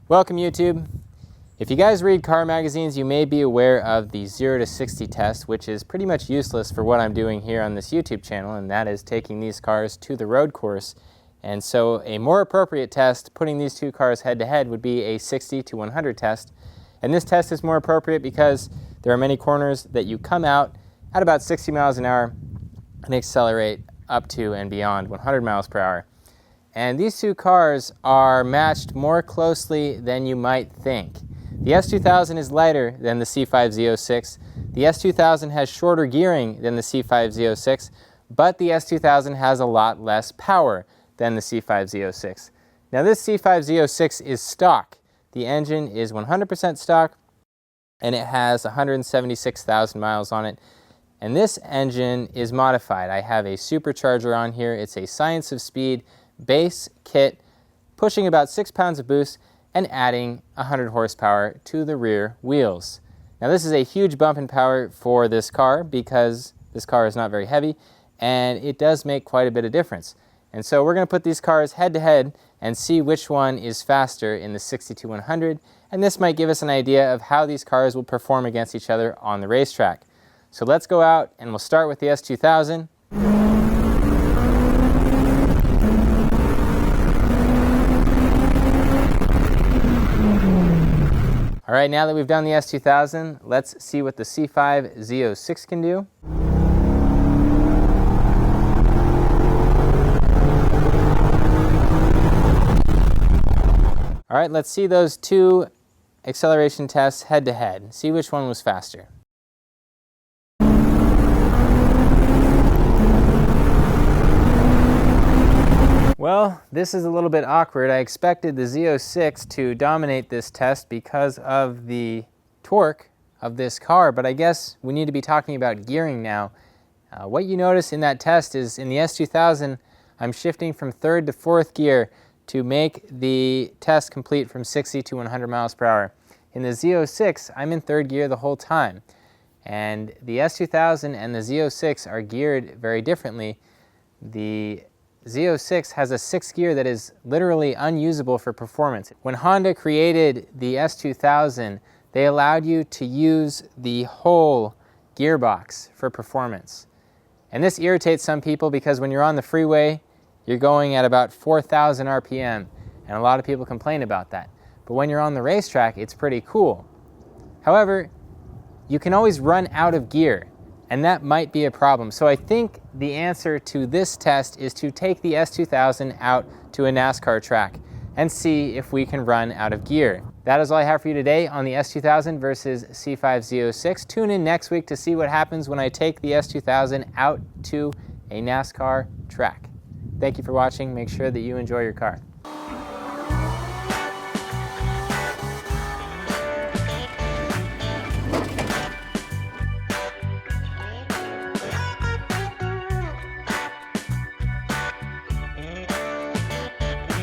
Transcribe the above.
Welcome YouTube. If you guys read car magazines, you may be aware of the 0 to 60 test, which is pretty much useless for what I'm doing here on this YouTube channel, and that is taking these cars to the road course. And so a more appropriate test, putting these two cars head to head, would be a 60 to 100 test. And this test is more appropriate because there are many corners that you come out at about 60 miles an hour and accelerate up to and beyond 100 miles per hour. And these two cars are matched more closely than you might think. The S2000 is lighter than the C5 Z06. The S2000 has shorter gearing than the C5 Z06, but the S2000 has a lot less power than the C5 Z06. Now this C5 Z06 is stock. The engine is 100% stock, and it has 176,000 miles on it. And this engine is modified. I have a supercharger on here. It's a Science of Speed base kit, pushing about 6 pounds of boost and adding 100 horsepower to the rear wheels. Now this is a huge bump in power for this car because this car is not very heavy, and it does make quite a bit of difference. And so we're going to put these cars head to head and see which one is faster in the 60 to 100, and this might give us an idea of how these cars will perform against each other on the racetrack. So let's go out and we'll start with the S2000. All right, now that we've done the S2000, let's see what the C5 Z06 can do. All right, let's see those two acceleration tests head to head. See which one was faster. Well, this is a little bit awkward. I expected the Z06 to dominate this test because of the torque of this car, but I guess we need to be talking about gearing now. What you notice in that test is in the S2000, I'm shifting from 3rd to 4th gear to make the test complete from 60 to 100 miles per hour. In the Z06, I'm in 3rd gear the whole time. And the S2000 and the Z06 are geared very differently. The Z06 has a 6th gear that is literally unusable for performance. When Honda created the S2000, they allowed you to use the whole gearbox for performance. And this irritates some people because when you're on the freeway, you're going at about 4,000 RPM, and a lot of people complain about that. But when you're on the racetrack, it's pretty cool. However, you can always run out of gear, and that might be a problem. So I think the answer to this test is to take the S2000 out to a NASCAR track and see if we can run out of gear. That is all I have for you today on the S2000 versus C5 Z06. Tune in next week to see what happens when I take the S2000 out to a NASCAR track. Thank you for watching. Make sure that you enjoy your car.